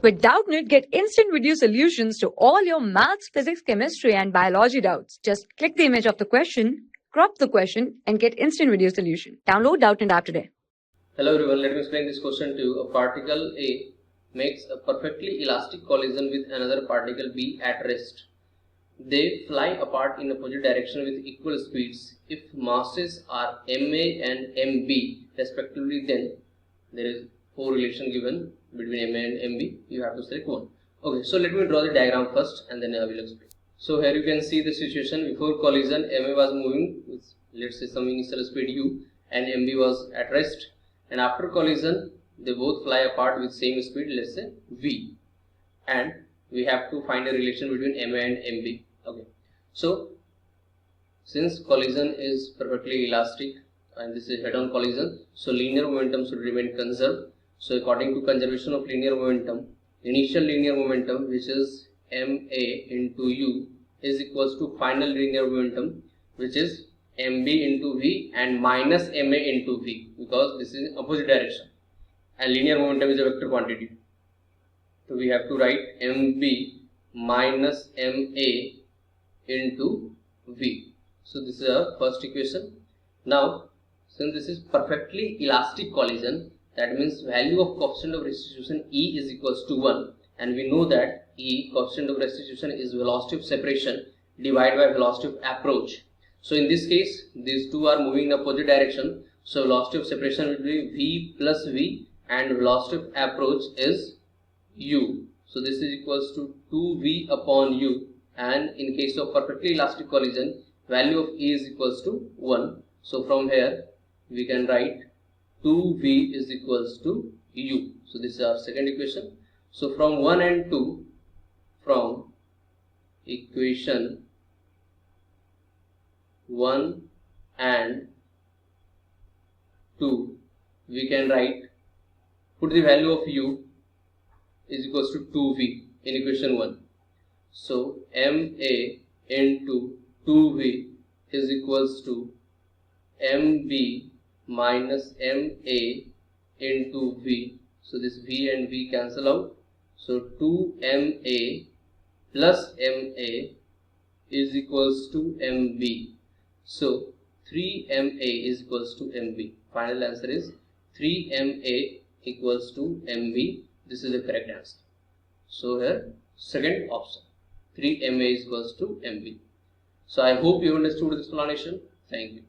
With Doubtnut, get instant video solutions to all your maths, physics, chemistry, and biology doubts. Just click the image of the question, crop the question, and get instant video solution. Download Doubtnut app today. Hello everyone, let me explain this question to you. A particle A makes a perfectly elastic collision with another particle B at rest. They fly apart in opposite direction with equal speeds. If masses are ma and mb respectively, then there is correlation given between ma and mb. You have to select one. Okay, so let me draw the diagram first and then I will explain. So here you can see the situation. Before collision, ma was moving with, let's say, some initial speed u, and mb was at rest. And after collision, they both fly apart with same speed, let's say v, and we have to find a relation between ma and mb. Okay, so since collision is perfectly elastic and this is head-on collision, so linear momentum should remain conserved. So according to conservation of linear momentum, initial linear momentum, which is ma into u, is equals to final linear momentum, which is mb into v and minus ma into v, because this is in opposite direction and linear momentum is a vector quantity. So we have to write mb minus ma into v. So this is our first equation. Now since this is perfectly elastic collision, that means value of coefficient of restitution E is equals to 1, and we know that E, coefficient of restitution, is velocity of separation divided by velocity of approach. So in this case these two are moving in opposite direction, so velocity of separation will be v plus v and velocity of approach is u. So this is equals to 2v upon u, and in case of perfectly elastic collision, value of E is equals to 1. So from here we can write 2v is equals to u. So this is our second equation. So from 1 and 2, from equation 1 and 2, we can write, put the value of u is equals to 2v in equation 1. So ma into 2v is equals to mb minus ma into v. So this v and v cancel out. So 2ma plus ma is equals to mb. So 3ma is equals to mb. Final answer is 3ma equals to mb. This is the correct answer. So here second option, 3ma is equals to mb. So I hope you understood this explanation. Thank you.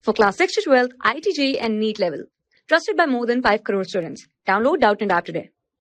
For class 6 to 12, IIT JEE and NEET level. Trusted by more than 5 crore students. Download Doubtnut app today.